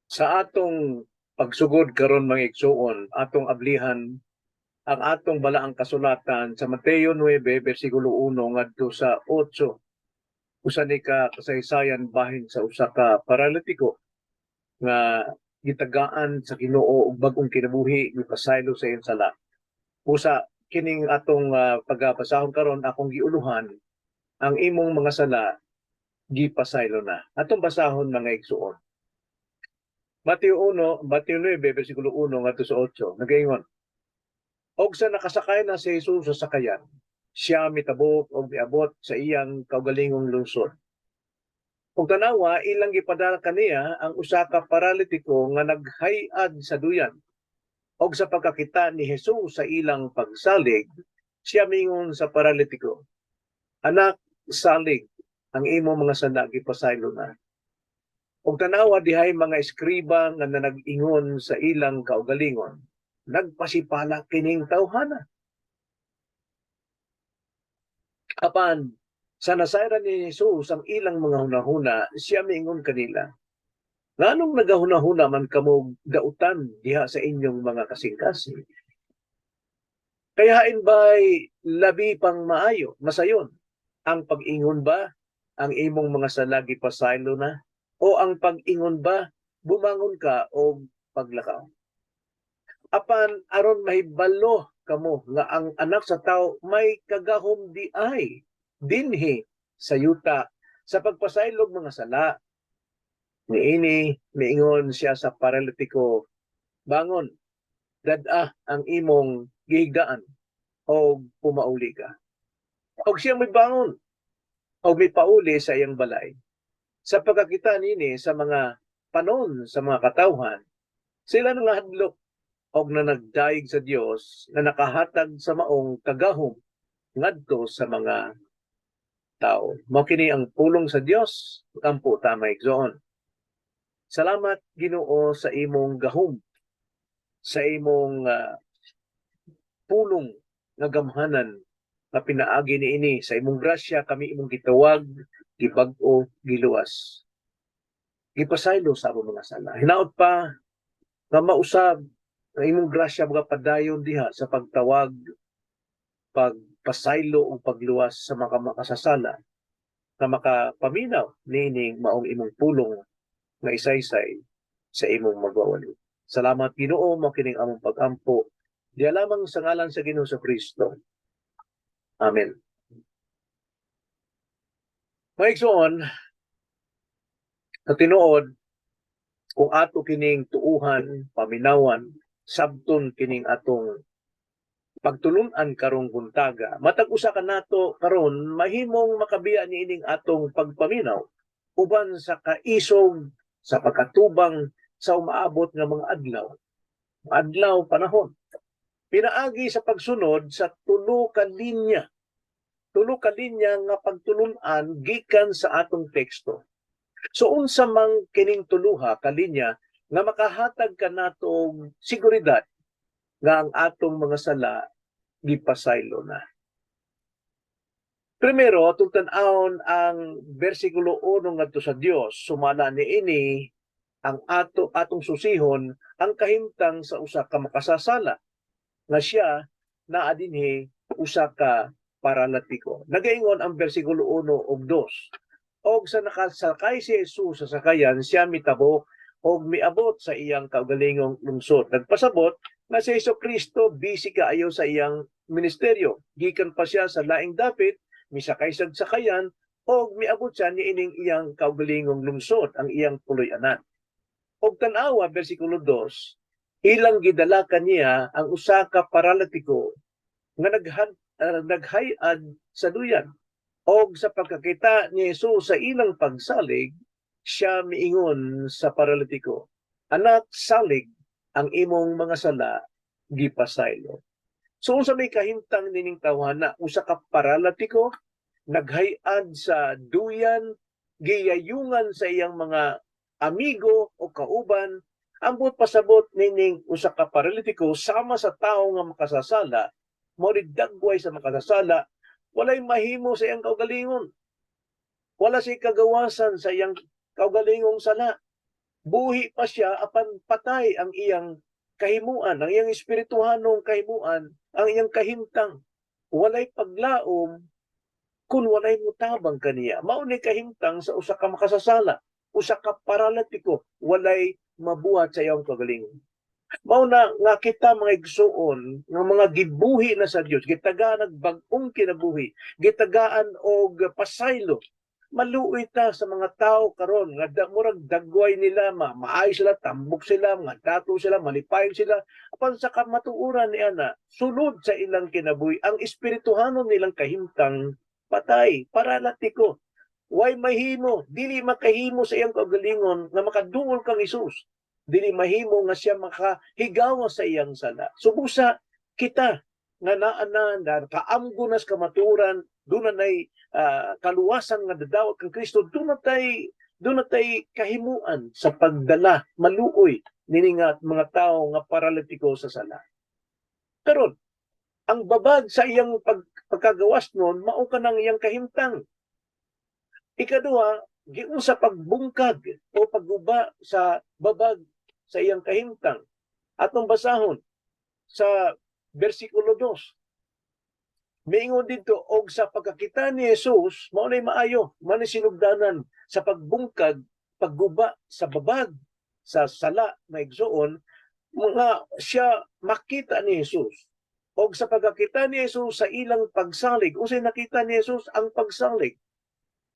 Sa atong pagsugod karon mga igsuon, atong ablihan ang atong balaang kasulatan sa Mateo 9 bersikulo 1 ngadto sa 8. Usa ni ka kasaysayan bahin sa usa ka paralitiko nga gitagaan sa Ginoo og bag-ong kinabuhi gipasaylo sa iyang sala. Usa kining atong pagbasahon karon akong giuluhan ang imong mga sala gipasaylo na. Atong basahon mga igsuon. Mateo 9 bersikulo 1 ngadto sa 8 nagaingon, og sa nakasakay na si Jesus sa sakayan, siya mitabok og miabot sa iyang kaugalingong lungsod. Ug tanawa ilang gipadala kaniya ang usa ka paralitiko nga naghay-ad sa duyan. Og sa pagkakita ni Jesus sa ilang pagsalig, siya mingon sa paralitiko, "Anak, salig, ang imo mga sala gipasaylo na." Og tanawa dihay mga eskriba nga nag-ingon sa ilang kaugalingon, nagpasipala kining tawhana. Apan sa nasayran ni Jesus ang ilang mga hunahuna, siya miingon kanila, nganong nagahunahuna man kamo dautan diha sa inyong mga kasing-kasing? Kayain ba'y labi pang maayo, masayon? Ang pag-ingon ba ang imong mga salagi pasaylo na? O ang pag-ingon ba bumangon ka o paglakaw? Apan aron mahibalo kamo nga ang anak sa tao may kagahom di ay dinhi sa yuta sa pagpasaylog mga sala. Niini miingon siya sa paralitiko, bangon, dad-a ang imong gihigdaan o pumauli ka. Og siya may bangon o may pauli sa iyang balay. Sa pagkakita nini sa mga panon sa mga katawhan, sila nga hadlok og na nagdaig sa Dios na nakahatag sa maong kagahom ngadto sa mga tao. Mao kini ang pulong sa Dios, kampo ta maigsoon. Salamat Ginoo sa imong gahom, sa imong pulong nga gamhanan nga pinaagi niini sa imong grasya kami imong gitawag, gibag-o, giluwas. Gipasaylo sa among mga sala. Hinaot pa nga mausab ang imong grasya mga padayon diha sa pagtawag, pagpasaylo o pagluwas sa mga makasasala na makapaminaw niining maong imong pulong nga isaysay sa imong magwawali. Salamat Ginoo mo kining among pag-ampo. Diya lamang sa ngalan sa Ginoo sa Kristo. Amen. Maigsoon, sa tinuod, kung ato kining tuuhan, paminawan, sabton kining atong pagtulun-an karong buntaga, matag usa ka nato karon mahimong makabiya ni ining atong pagpaminaw uban sa kaisog sa pagkatubang sa umaabot nga mga adlaw panahon. Pinaagi sa pagsunod sa tulo ka linya nga pagtulun-an gikan sa atong teksto. So unsa mang kining tuluha ka linya nga makahatag kanatong seguridad nga ang atong mga sala gipasaylo na. Primero, atong tan-awon ang bersikulo 1 ngadto sa Dios, sumala niini ang atong susihon ang kahimtang sa usa ka makasasala nga siya naa dinhi usa ka paralatiko. Nagaingon ang bersikulo 1 ug 2. Og sa nakasakay si Jesus sa sakayan, siya mitabok og miabot sa iyang kaugalingong lungsod. Nagpasabot na si Jesucristo busy kaayo sa iyang ministeryo. Gikan pa siya sa laing dapit, misakay sa sakayan og miabot siya niining iyang kaugalingong lungsod, ang iyang puloy-anan. Og tan-awa bersikulo 2, ilang gidala kaniya ang usa ka paralitiko nga naghay-ad sa duyan. Og sa pagkakita ni Jesus sa ilang pagsalig, siya miingon sa paralitiko, anak, salig, ang imong mga sala gipasaylo. So unsa may kahimtang nining tawhana, usa ka paralitiko naghay-ad sa duyan, giyayungan sa iyang mga amigo o kauban, ambot pasabot nining usa ka paralitiko sama sa tawo nga makasasala, mo dagway sa makasasala, walay mahimo sa iyang kaugalingon. Wala siya kagawasan sa iyang kaugalingong sala. buhi pa siya apan patay ang iyang kahimuan, ang iyang espirituhanong kahimuan, ang iyang kahimtang. Walay paglaom kung walay mutabang kaniya. Mao ni kahimtang sa usa ka makasasala, usa ka paralitiko, walay mabuhat sa iyang kagalingon. Mao na nga kita mga igsuon nga mga gibuhi na sa Dios, gitagaan og bag-ong kinabuhi, gitagaan og pasaylo. Maluoy ta sa mga tao karon nga murag dagway nila, maay sila, tambok sila, mga dato sila, malipay sila. Apan sa kamatuoran ni ana, sulod sa ilang kinabuhi, ang espirituhanon nilang kahimtang patay, paralatiko. Way mahimo, dili makahimo sa iyang kagalingon nga makadungol kang Hesus. Dili mahimo nga siya makahigawa sa iyang sala. Subusa kita nga naa na kaamgo nas kamaturan, doon na kaluwasan nga dadawat kang Kristo, doon na tay kahimuan sa pagdala maluoy nini nga mga tao nga paralitiko sa sala. Karon, ang babag sa iyang pagkagawas nun, mao ka ng iyang kahimtang. Ikaduha, giun sa pagbungkag o pagguba sa babag sa iyang kahimtang. Atong basahon sa versikulo 2. Miingon dito, og sa pagkakita ni Jesus, mao nay maayo, mao nay sinugdanan sa pagbungkag, pagguba sa babag, sa sala na igsuon, mga siya makita ni Jesus. Og sa pagkakita ni Jesus sa ilang pagsalig, unsay nakita ni Jesus ang pagsalig.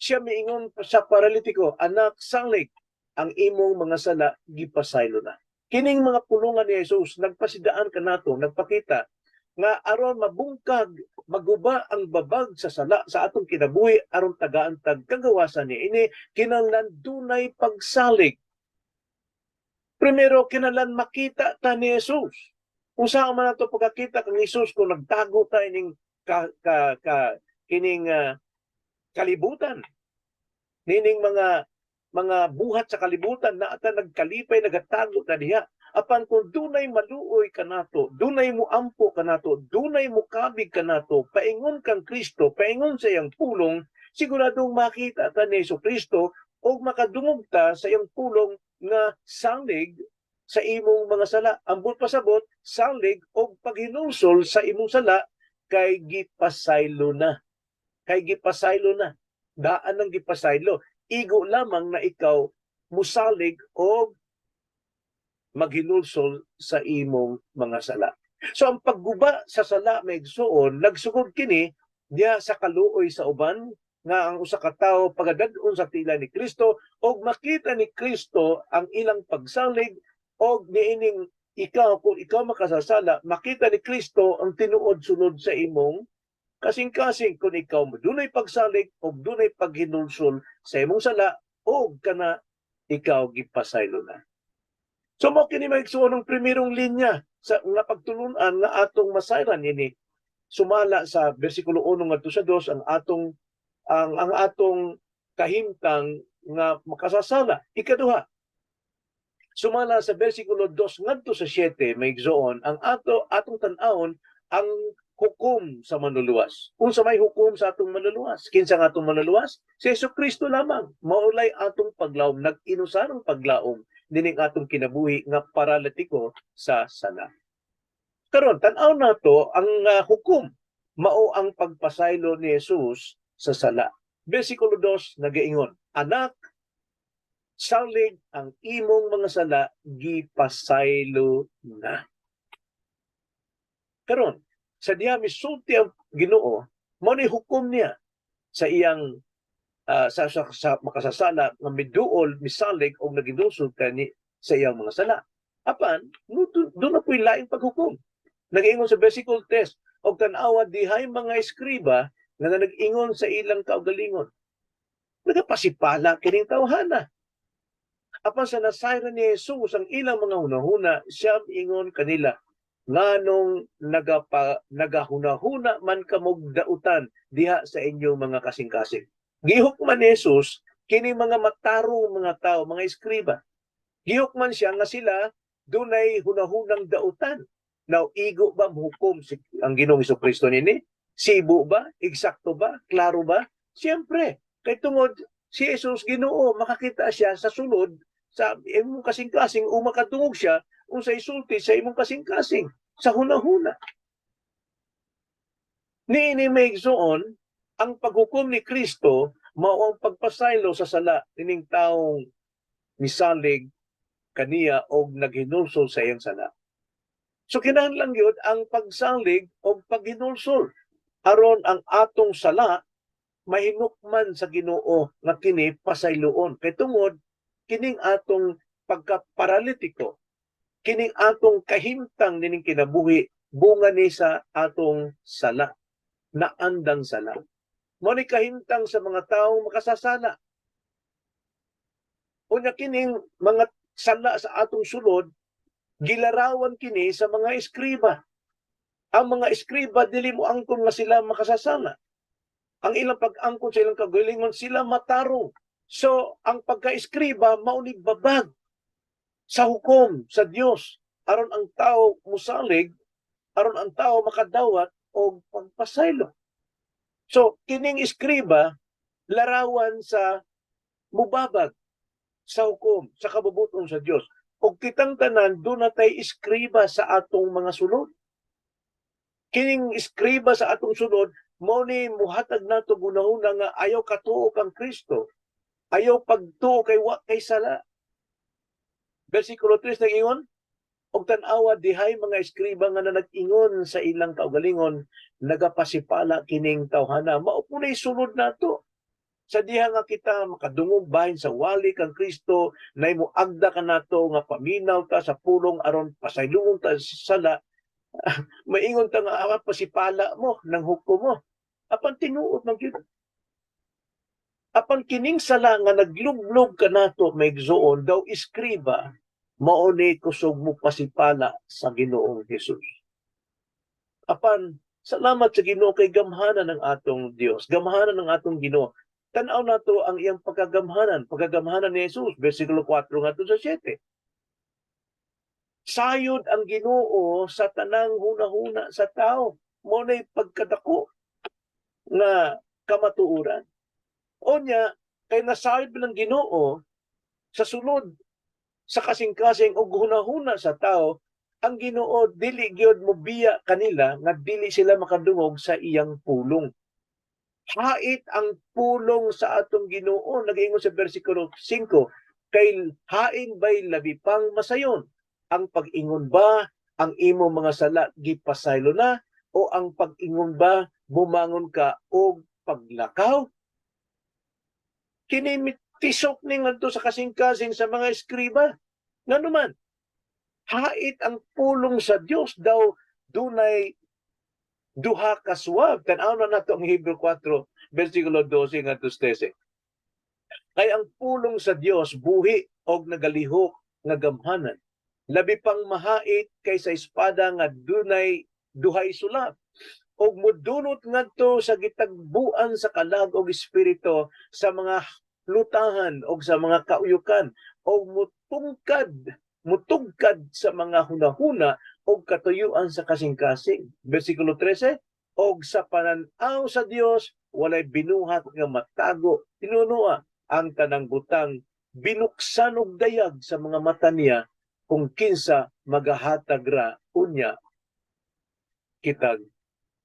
Siya miingon sa paralitiko, anak, salig, ang imong mga sala gipasaylo na. Kining mga pulungan ni Jesus, nagpasidaan kanato, nagpakita nga aron mabungkag, maguba ang babag sa sala sa atong kinabuhi aron tagaan tag kagawasan ni ini kinahanglan dunay pagsalig. Primero kinahanglan makita ta ni Jesus. Usa man nato pagkakita kang Jesus kung nagtago ta ining kining kalibutan. Nining mga buhat sa kalibutan na ata nagkalipay nagatago ta diha. Apan kung dunay maluoy kanato, dunay muampo kanato, dunay mukabig kanato, paingon kang Kristo, paingon sa iyang pulong, siguradong makita ta ni Kristo o makadungog ta sa iyang pulong nga salig sa imong mga sala. Ambot pasabot, salig o paghinulsol sa imong sala kay gipasaylo na. Kay gipasaylo na. Daan ng gipasaylo. Igo lamang na ikaw musalig o maghinulsol sa imong mga sala. So ang pagguba sa sala maigsuon, nagsugod kini diya sa kaluoy sa uban nga ang usa ka tawo pagadad-on sa tila ni Kristo og makita ni Kristo ang ilang pagsalig og niining ikaw kung ikaw makasasala, makita ni Kristo ang tinuod-sunod sa imong kasing-kasing kung ikaw dunay pagsalig og dunay paghinulsol sa imong sala og kana ikaw gipasaylo na. So mo kini maigsuon ng primerong linya sa nga pagtulunan nga atong masayran ini sumala sa bersikulo 1 ngadto sa 2 ang atong kahimtang nga makasasala. Ikaduha, sumala sa bersikulo 2 ngadto sa 7 maigsuon ang atong tan-awon ang hukom sa manluluwas. Unsa may hukom sa atong manluluwas? Kinsa nga atong manluluwas? Si Jesucristo lamang. Maulay atong paglaom, nag-inusarong paglaom dining atong kinabuhi nga paralitiko sa sala. Karon tan-aw nato ang hukom mao ang pagpasaylo ni Jesus sa sala. Bersikulo 2 nagaingon, anak, salig ang imong mga sala gipasaylo na. Karon sa diha misulti ang Ginoo, mao ni hukom niya sa iyang sa makasasala nga miduol, misalig o nagidusog kani sa iyang mga sala. Apan, doon na po'y laing paghukom. Nag-ingon sa versicle 3, og tanawa dihay mga eskriba nga nag-ingon sa ilang kaugalingon. Nagapasipala kining tawhana. Apan sa nasayran ni Jesus ang ilang mga hunahuna, siya ingon kanila, nganong nagahuna-huna man kamog dautan diha sa inyong mga kasing-kasing. Gihukman ni Jesus kini mga matarong mga tao, mga eskriba. Gihukman siya nga sila dunay hunahunang dautan. Now, igo ba hukom ang Ginoong Jesucristo nini? Sibo ba? Eksakto ba? Klaro ba? Siyempre, kay tungod si Jesus Ginoo, makakita siya sa sulod sa imong kasing-kasing o makatungog siya unsa isulti sa imong kasing-kasing sa hunahuna. Niini may igsoon ang paghukom ni Kristo mao ang pagpasaylo sa sala ining taong misalig kaniya og naghinulsol sa iyang sala. So kinahanglan gyud ang pagsalig o paghinulsol aron ang atong sala mahinukman sa Ginoo nga kini pasayloon. Kay tungod kining atong pagkaparalitiko, kining atong kahimtang nining kinabuhi bunga ni sa atong sala, naandang sala. Mao ni kahimtang sa mga tawo makasasala. Unya kining mga sala sa atong sulod gilarawan kini sa mga eskriba. Ang mga eskriba dili mo angkon nga sila makasasala. Ang ilang pag-angkon sa ilang kagalingon sila matarong. So ang pagka-eskriba mao ni babag sa hukom sa Dios aron ang tao musalig, aron ang tao makadawat og pagpasaylo. So kining eskriba larawan sa mubabag sa hukom, sa kabubuton sa Dios. Og kitang tanan doon natay eskriba sa atong mga sulod. Kining eskriba sa atong sulod mao ni muhatag nato gunahuna nga ayaw katuo kang Kristo, ayaw pagtuo kay wa kay sala. Bersikulo 3 nag-ingon, og tan-awa dihay mga eskriba nga nag-ingon sa ilang kaugalingon, nagapasipala kining tawhana. Mao po nay sulod nato. Sa diha nga kita makadungog bahin sa wali kang Kristo, nay moagda ka nato nga paminaw ta sa pulong aron pasaylungon ta sa sala. Maingon ta nga pasipala mo ng hukom mo. Apan tinuod man gyud. Apan kining sala nga naglublob ka nato maigsoon daw iskriba mao ni kusog mo pasipala sa Ginoong Hesus. Apan salamat sa Ginoo kay gamhanan ng atong Dios, gamhanan ng atong Ginoo. Tan-aw nato ang iyang pagkagamhanan ni Jesus, bersikulo 4 ngadto sa 7. Sayod ang Ginoo sa tanang hunahuna sa tao, mao nay pagkadako nga kamatuoran. Onya kay nasayod bilang Ginoo sa sulod sa kasing-kasing og hunahuna sa tao, ang Ginoo dili gyud mobiya kanila nga dili sila makadungog sa iyang pulong. Hait ang pulong sa atong Ginoo, nag-ingon sa bersikulo 5, kay hain ba'y labi pang masayon? Ang pag-ingon ba ang imo mga sala gipasaylo na, o ang pag-ingon ba bumangon ka og paglakaw? Kini tisok ni ngadto sa kasing-kasing sa mga eskriba. Nganuman, hait ang pulong sa Dios daw dunay duha ka suwab. Tan-aw na nato ang Hebreo 4 bersikulo 12 ngadto 13. Kay ang pulong sa Dios buhi og nagalihok nga gamhanan, labi pang mahait kaysa espada nga dunay duhay sulab, og mudunot ngadto sa gitagbuan sa kalag og espiritu sa mga lutahan og sa mga kauyukan, og mutugkad sa mga hunahuna og katuyuan sa kasing-kasing. Bersikulo 13, og sa pananaw sa Dios walay binuhat nga matago. Tinunua ang tanang butang, binuksan og dayag sa mga mata niya kung kinsa magahatag ra unya kitag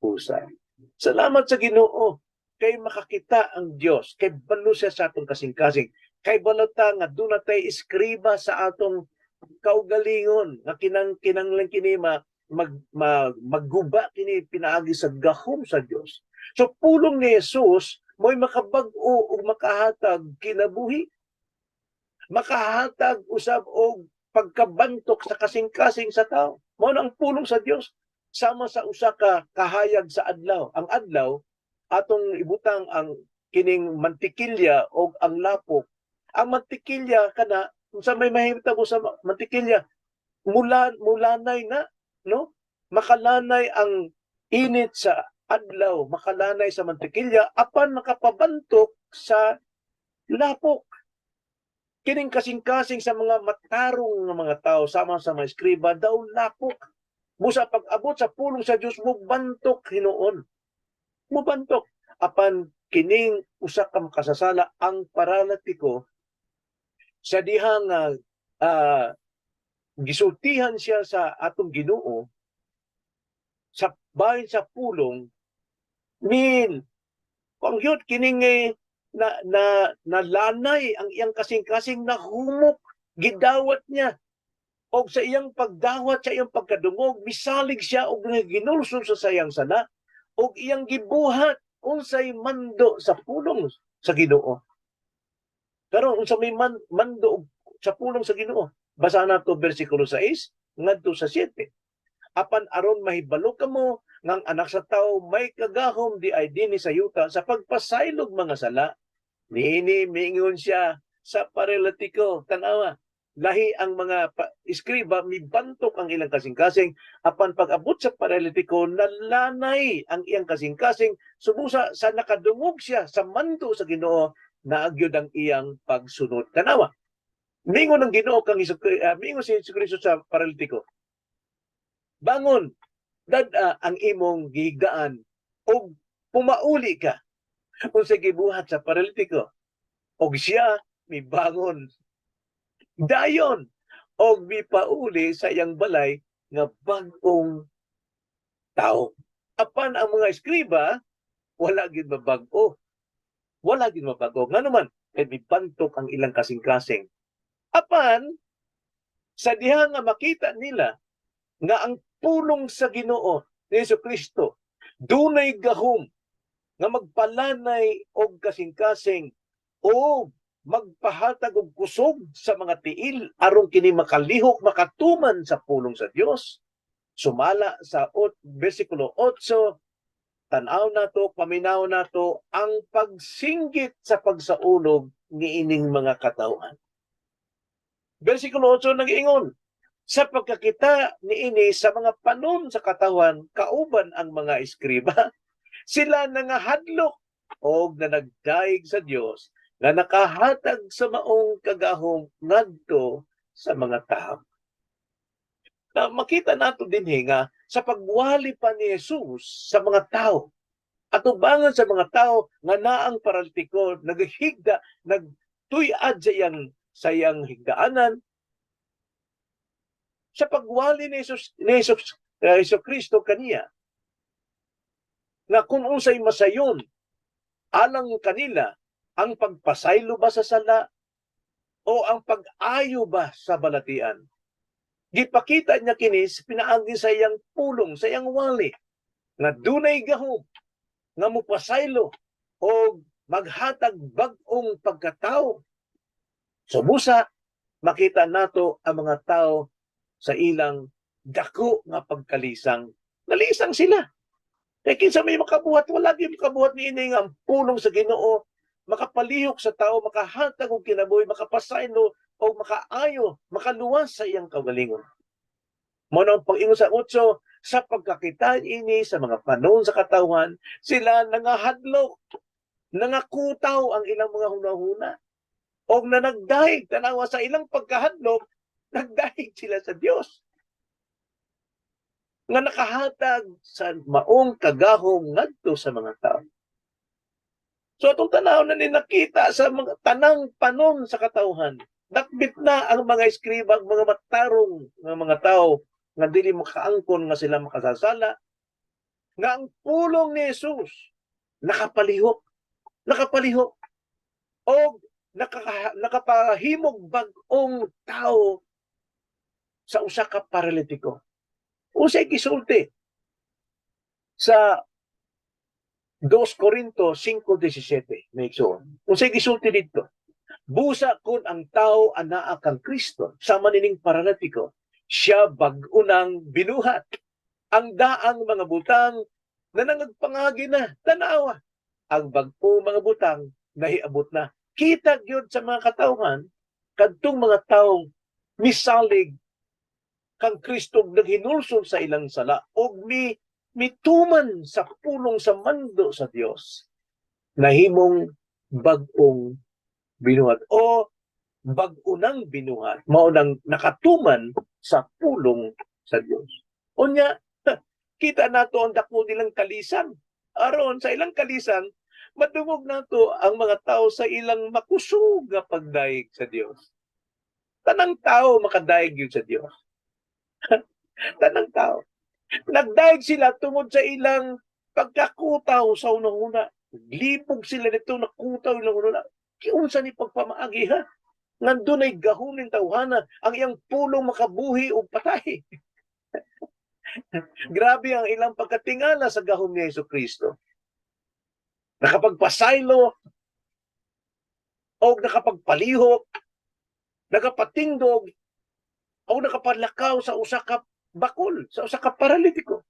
pusay. Salamat sa Ginoo kay makakita ang Dios, kay balo siya sa atong kasing-kasing, kay balota nga doon natay iskriba sa atong kaugalingon nga kinanglan kini magguba kini pinaagi sa gahom sa Dios. So pulong ni Jesus mo'y makabag-o ug makahatag kinabuhi, makahatag usab og pagkabantok sa kasing-kasing sa tao. Mao ang pulong sa Dios sama sa usa ka kahayag sa adlaw. Ang adlaw atong ibutang ang kining mantikilya o ang lapok. Ang mantikilya kana sa may mahimtabo sa mantikilya mulanay na, no? Makalanay ang init sa adlaw, makalanay sa mantikilya apan makapabantok sa lapok. Kining kasing-kasing sa mga matarong nga mga tao sama sa mga eskriba daw lapok. Busa pag-abot sa pulong sa Dios mo bantok hinuon. Mubantok apan kining usa ka makasasala ang paralitiko sa dihang gisultihan siya sa atong Ginoo sa bahin sa pulong min kung yun kining nalanay ang iyang kasing-kasing nahumok gidawat niya og sa iyang pagdawat sa iyang pagkadungog misalig siya og ginulsol sa sayang sana og iyang gibuhat unsay mando sa pulong sa Ginoo. Pero unsa may mando sa pulong sa Ginoo? Basa nato bersikulo 6 ngadto sa 7. Apan aron mahibalo kamo ngang anak sa tao may kagahom di ay dinhi sa yuta sa pagpasaylog mga sala. Niini miingon siya sa paralitiko. Tanawa, lahi ang mga iskriba mibantok ang ilang kasing-kasing apan pag-abot sa paralitiko nalanay ang iyang kasing-kasing sumusa sa nakadungog siya sa manto sa Ginoo naagyod ang iyang pagsunod. Tanawa, mingon ang Ginoo kang mingon si Jesu sa paralitiko. Bangon, dad ang imong gihigaan og pumauli ka. Unsay gibuhat sa paralitiko og siya mibangon dayon og mipauli sa iyang balay nga bag-ong tao. Apan ang mga eskriba wala gid mabag-o. Wala gid mabag-o. Nganuman kay mibantok ang ilang kasing-kasing. Apan sa diha nga makita nila nga ang pulong sa Ginoo ni Jesucristo dunay gahom nga magpalanay og kasing-kasing o magpahatag og kusog sa mga tiil aron kini makalihok makatuman sa pulong sa Dios. Sumala sa bersikulo 8, tan-aw nato, paminaw nato ang pagsinggit sa pagsaulog niining mga katawhan. Bersikulo 8 nag-ingon, sa pagkakita niini sa mga panon sa katawan kauban ang mga eskriba, sila nangahadlok o nanagdaig sa Dios na nakahatag sa maong kagahom ngadto sa mga tao. Na makita nato dinhi nga sa pagwali pa ni Jesus sa mga tao atubangan sa mga tao nga naang paralitiko naghigda nagtuyad sa iyang higdaanan sa pagwali ni Hesus Kristo kaniya na kung unsay masayon alang kanila ang pagpasaylo ba sa sala o ang pag-ayo ba sa balatian. Gipakita niya kini pinaagi sa iyang pulong, sa iyang wali nga dunay gahom nga mupasaylo o maghatag bag-ong pagkatao. So busa makita nato ang mga tao sa ilang dako nga pagkalisang. Nalisang sila. Kaya kinsa may makabuhat, wala gyud makabuhat niini nga ang pulong sa Ginoo makapalihok sa tao, makahatag og kinabuhi, makapasaylo o makaayo, makaluwas sa iyang kaugalingon. Mao nang pag-ingon sa 8, sa pagkakita ini sa mga panon sa katawhan, sila nangahadlok, nangakutaw ang ilang mga hunahuna o nanagdahig tanawa sa ilang pagkahadlok, nagdahig sila sa Dios nga nakahatag sa maong kagahom ngadto sa mga tao. So atong tanaw na ni nakita sa mga tanang panon sa katawhan, dakbit na ang mga eskriba, mga matarong nga mga tao nga dili makaangkon nga sila makasasala, nga ang pulong ni Jesus nakapalihok o nakapahimog bag-ong tao sa usa ka paralitiko. Unsay gisulti sa 2 Corinto 5:17 may igsoon. Unsay gisulti didto? Busa kun ang tao anaa kang Kristo sama nining paralitiko, siya bag-o nang binuhat. Ang daang mga butang na nangagpangagi na, tanawa. Ang bag-o mga butang nahiabot na. Kita gyud sa mga katawhan kadtong mga taong misalig kang Kristo naghinulsol sa ilang sala og mituman sa pulong sa mando sa Dios. Nahimong bag-ong binuhat o bag-o nang binuhat, mao nang nakatuman sa pulong sa Dios. Unya, kita nato ang dako nilang kalisan. Aron sa ilang kalisan, madungog nato ang mga tao sa ilang makusog nga pagdaig sa Dios. Tanang tao makadaig yun sa Dios. Tanang tao. Nagdaig sila tungod sa ilang pagkakutaw sa unang-una. Libog sila nito, nakutaw ilang una. Kiunsa ni pagpamaagi ha? Nandun ay gahunin tawhana ang iyang pulong makabuhi o patay. Grabe ang ilang pagkatingala sa gahom ni Yesu Kristo. Nakapagpasaylo o nakapagpalihok, nakapatingdog o nakapadlakaw sa usa ka bakol, sa usa ka paralitiko.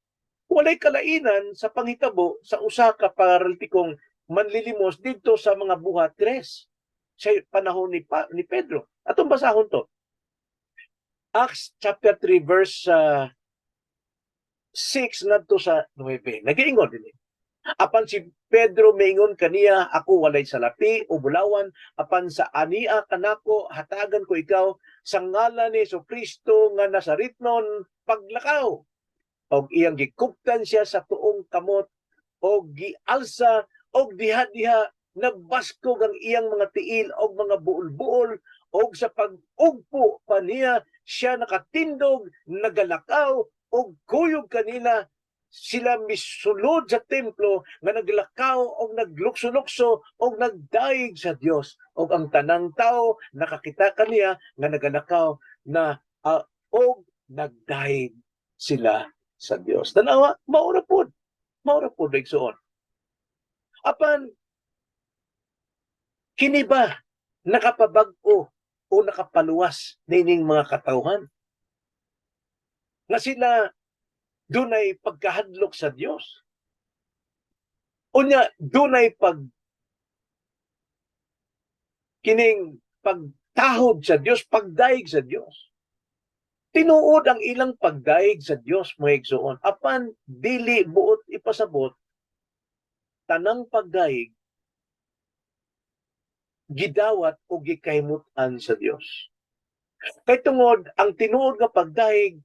Walay kalainan sa panghitabo sa usa ka paralitikong manlilimos dito sa mga buhat tres sa panahon ni Pedro. Atong basahon to. Acts chapter 3 verse 6 ngadto sa 9. Nagiingon dinhi. Apan si Pedro maingon kaniya, ako walay salapi o bulawan, apan sa ania kanako hatagan ko ikaw sa ngalan ni Jesucristo nga Nazaretnon paglakaw. Og iyang gikuptan siya sa tuong kamot og gialsa og diha-diha nagbaskog ang iyang mga tiil og mga buol-buol og sa pag-ugpo pa niya siya nakatindog, nagalakaw og kuyog kanila sila misulod sa templo nga naglakaw og naglukso-lukso og nagdaig sa Dios og ang tanang tao nakakita kaniya nga nagalakaw na og nagdaig sila sa Dios. Tanawa, maura pod igsoon. Apan kini ba nakapabag-o o nakapaluwas nining mga katawhan nga sila dunay pagkahadlok sa Dios? Unya dunay kining pagtahod sa Dios, pagdaig sa Dios. Tinuod ang ilang pagdaig sa Dios mga igsoon. Apan dili buot ipasabot tanang pagdaig gidawat o gikahimut-an sa Dios. Kay tungod ang tinuod nga pagdaig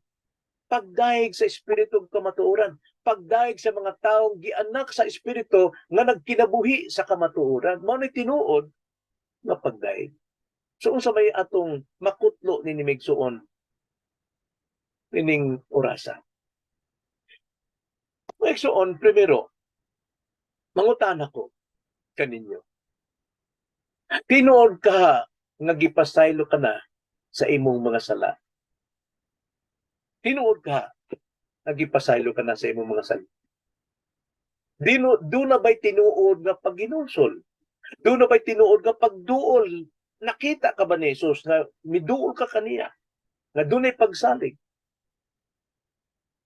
sa espiritu ug kamatuoran, pagdaig sa mga taong gianak sa espiritu nga nagkinabuhi sa kamatuoran, mao ni tinuod nga pagdaig. So unsa may atong makutlo ni migsuon nining orasa? Migsuon primero, mangutan ako kaninyo. Tinuod ka nga gipasaylo ka na sa imong mga sala. Tinuod ka nga gipasaylo ka na sa imong mga sala. Do na ba'y tinuod nga pagginulsol? Do na ba'y tinuod nga pagduol? Nakita ka ba ni Jesus na miduol ka kaniya? Nga dunay pagsalig?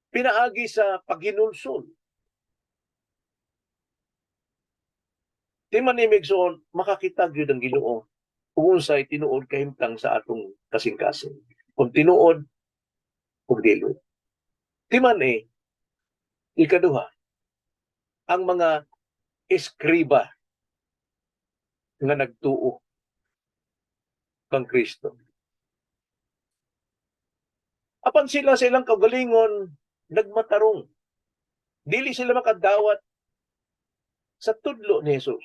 Pinaagi sa pagginulsol. Di man imigsoon, makakita gyud ang Ginoo kung unsay tinuod kahimtang sa atong kasing-kasing. Kung tinuod ug dili. Di man ikaduha, ang mga eskriba nga nagtuo kang Kristo. Apan sila sa ilang kaugalingon nagmatarong. Dili sila makadawat sa tudlo ni Jesus.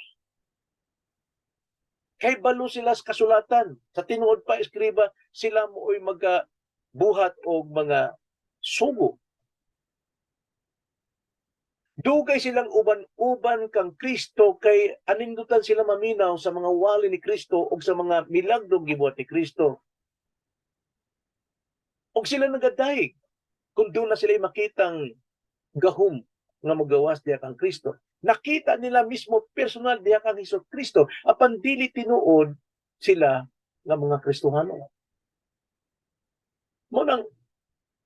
Kay balo sila sa kasulatan. Sa tinuod pa eskriba, sila mooy magabuhat og mga sugo. Dugay silang uban-uban kang Kristo kay anindutan sila maminaw sa mga wali ni Kristo o sa mga milagro gibuhat ni Kristo. Og sila nagadaig kung doon na sila makitang gahom nga magawas diha kang Kristo. Nakita nila mismo personal diha kang Hesus Kristo apan dili tinuod sila nga mga Kristohano. Mo nang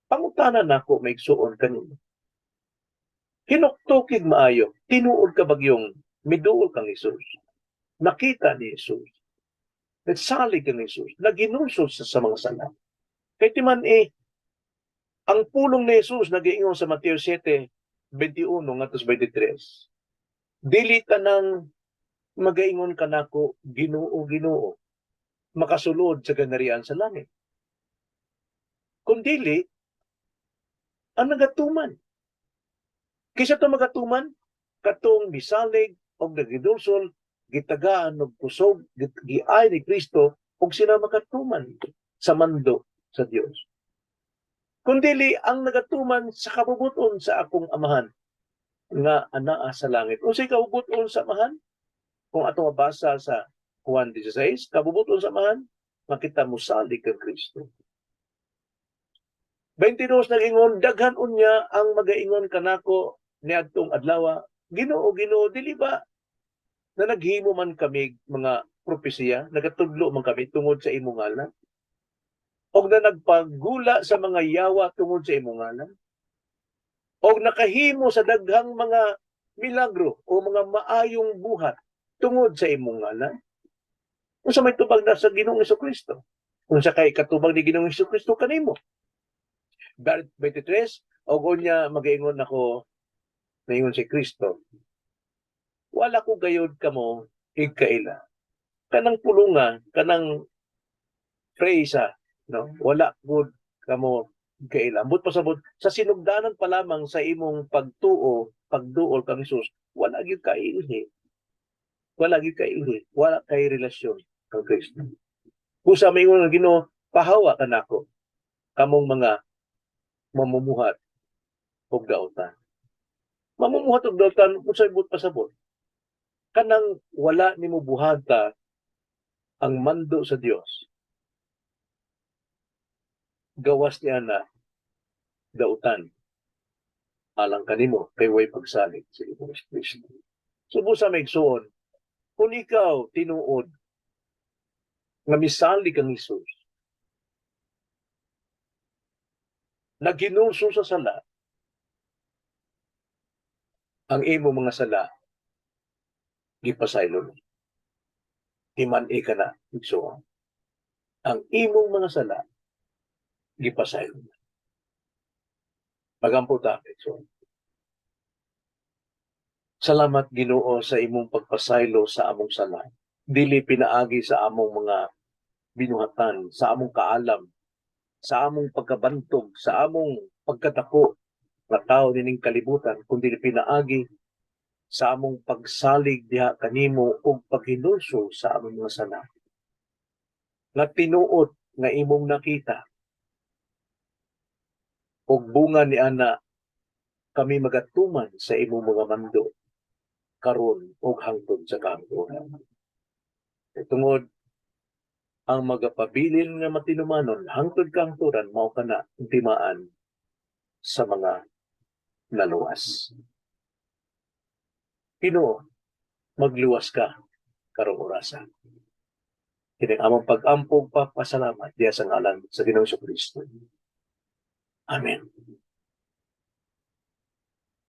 pangutanan nako maigsuon kanimo. Hinuktukig maayo, tinuod ka bagyong miduol kang Hesus. Nakita ni Hesus. Nagsalig kang Hesus. Naginulsol sa mga sala. Kaya timan ang pulong ni Hesus nag-iingon sa Mateo 7:21 ngadto 23. Dili ka nang magaingon kanako Ginoo, Ginoo, makasulod sa ganarian sa langit. Kundili ang nagatuman. Kisa to magatuman katong misalig og nagidulsol, gitagaan og kusog, giay ni Kristo og sila makatuman sa mando sa Dios. Kundili ang nagatuman sa kabubuton sa akong amahan nga anaa sa langit. Unsay kabubuton sa amahan? Kung ato mabasa sa Juan 16, kabubuton sa amahan, makita mo salig kang Kristo. 22 nag-ingon, daghan unya ang magaingon kanako niadtong adlaw, Ginoo, Ginoo, dili ba na naghimo man kami mga propesiya, nagatudlo man kami tungod sa imong ngalan? O na nagpagula sa mga yawa tungod sa imong ngalan? O nakahimo sa daghang mga milagro o mga maayong buhat tungod sa imong ngalan? Unsa may tubag na sa Ginoong Hesukristo? Unsa kay katubag ni Ginoong Hesukristo kanimo? 23, og unya magaingon ako, naingon si Kristo, wala ko gayod kamo higkaila. Kanang pulunga, kanang presa, no? Wala gud kamo higkaila. Ambot pasabot sa sinugdanan pa lamang sa imong pagduol kang Hesus, wala gyud kailhi. Wala gyud kailhi, wala kay relasyon kang Kristo. Kusa maingon nga Ginoo, pahawa kanako kamong mga mamumuhat og daotan. Mamumuhat og daotan unsay but pasabot? Kanang wala nimo buhata ang mando sa Dios. Gawas niya na dautan alang kanimo kay way pagsalig sa imong Kristo. Subo sa maigsuon, kung ikaw tinuod nga misalig kang Hesus, naginulso sa sala, ang imo mga sala gipasaylo. Timan-i ka na, igsuon. Ang imong mga sala gipasaylo. Pagampo ta, igsuon. Salamat Ginoo sa imong pagpasaylo sa among sala. Dili pinaagi sa among mga binuhatan, sa among kaalam, sa among pagkabantog, sa among pagkadako nga tao nining kalibutan, kundi pinaagi sa among pagsalig diha kanimo ug paghinulso sa among mga sala. Nga tinuot nga imong nakita ug bunga ni ana kami magatuman sa imong mga mando karon ug hangtod sa kahangturan. Tungod ang magapabilin nga matinumanon hangtod kahangturan mao kana timaan sa mga naluwas. Ginoo, magluwas ka karong orasan. Kini among pag-ampog pa pasalamat diya sa ngalan sa Ginoong Kristo. Amen.